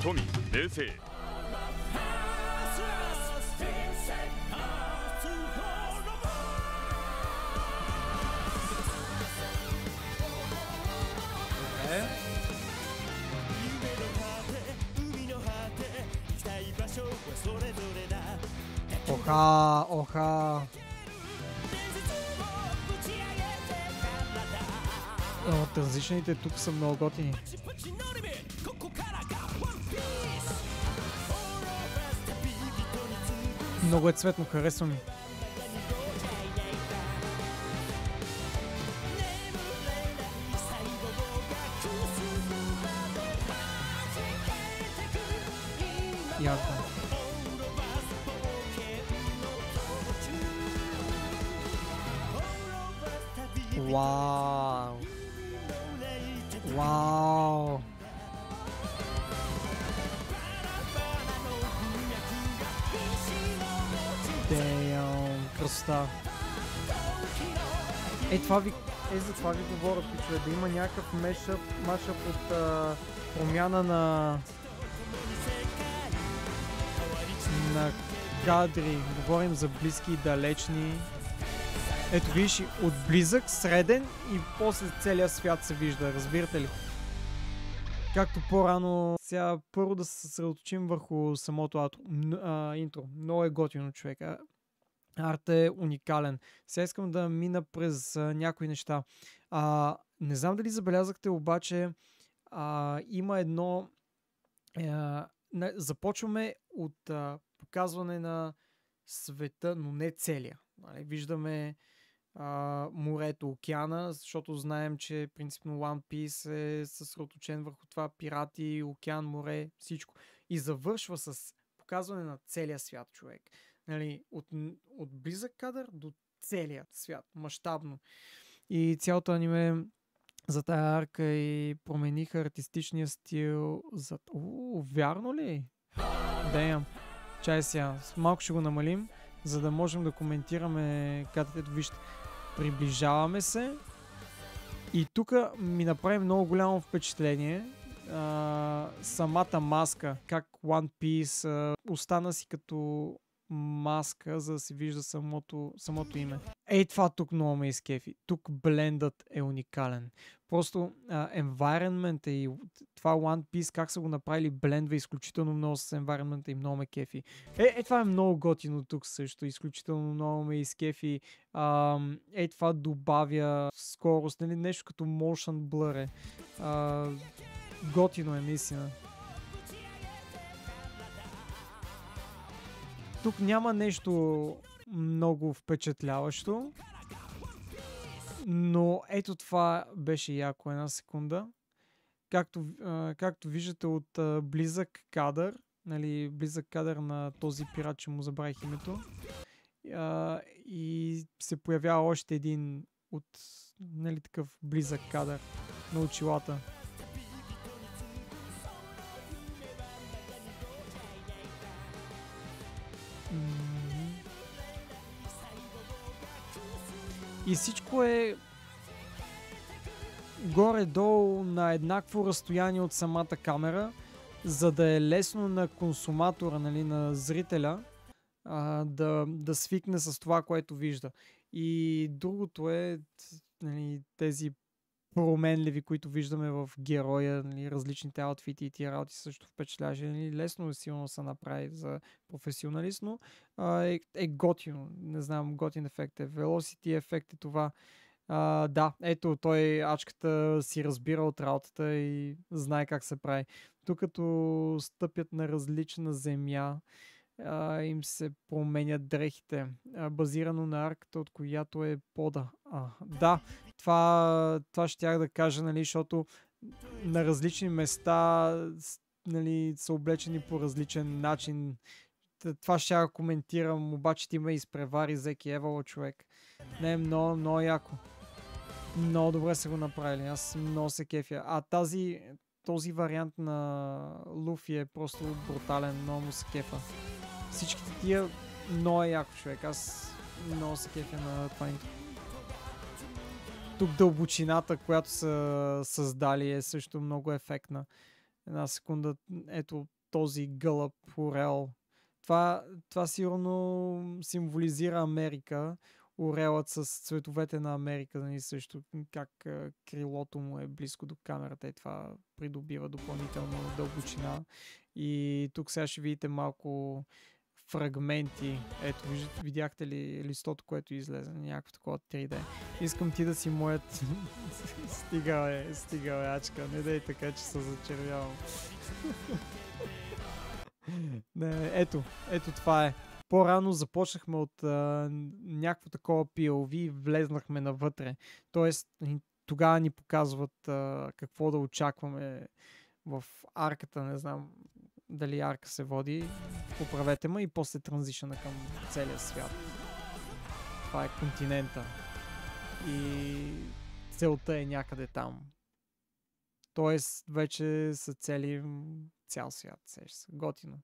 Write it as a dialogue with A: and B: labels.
A: 富冷静。
B: Оха, оха. От различните тук са много готини. Много е цветно, харесва ми. Яко. Вау! Вау! Дейм, красота. Това ви... за това ви говоря, пичове, да има някакъв машъп от промяна на кадри. Говорим за близки и далечни. Ето виж, от близък, среден и после целият свят се вижда, разбирате ли? Както по-рано, сега първо да се съсредоточим върху самото интро. Много е готино, човек. Арт е уникален. Сега искам да мина през някои неща. Не знам дали забелязахте, обаче има едно... започваме от показване на света, но не целия. Виждаме морето, океана, защото знаем, че принципно One Piece е съсредоточен върху това пирати, океан, море, всичко. И завършва с показване на целия свят, човек. От близък кадър до целия свят, мащабно. И цялото аниме за тая арка и промениха артистичния стил. Вярно ли? Damn. Чай сега. Малко ще го намалим, за да можем да коментираме кадрите. Вижте, приближаваме се и тук ми направи много голямо впечатление самата маска, как One Piece остана си като маска, за да се вижда самото име. Това тук много ме изкефи. Тук блендът е уникален. Просто environment и това One Piece, как са го направили, блендва изключително много с environment и много ме кефи. Това е много готино тук също. Изключително много ме изкефи. Това добавя скорост, нали? Нещо като motion blur е. Готино е, наистина. Тук няма нещо много впечатляващо, но ето това беше яко. Една секунда. Както виждате от близък кадър, нали, близък кадър на този пират, че му забравих името, и се появява още един от, нали, такъв близък кадър на очилата. И всичко е горе-долу на еднакво разстояние от самата камера, за да е лесно на консуматора, нали, на зрителя, да свикне с това, което вижда. И другото е, нали, тези променливи, които виждаме в героя, нали, различните аутфити и тия работи също впечатляваше. Нали, лесно и силно се направи за професионалист, но е готино. Не знам, готин ефект е. Velocity ефект е това. Да, ето той, ачката си разбира от работата и знае как се прави. Тук като стъпят на различна земя, им се променят дрехите. Базирано на арката, от която е пода. Да, това щях да кажа, нали, защото на различни места, нали, са облечени по различен начин. Това ще я коментирам, обаче ти ме изпревари Зеки Евало, човек. Не, много, много яко. Много добре са го направили, аз много се кефя. Този вариант на Луфи е просто брутален, много му се кефа. Всичките тия много е яко, човек. Аз много се кефя на това интро. Тук дълбочината, която са създали, е също много ефектна. една секунда, ето този гълъб орел. Това сигурно символизира Америка. Орелът с цветовете на Америка, нали, също как крилото му е близко до камерата и това придобива допълнително дълбочина. И тук сега ще видите малко фрагменти. Ето, видяхте ли листото, което излезе? Някакво такова 3D. Искам ти да си моят... стига е, ачка. Не дай така, че се зачервявам. Не, ето това е. По-рано започнахме от някакво такова POV и влезнахме навътре. Тоест, тогава ни показват какво да очакваме в арката, не знам дали арка се води, поправете ме, и после транзишъна към целия свят. Това е континента. И целта е някъде там. Тоест, вече са цели цял свят. Готино.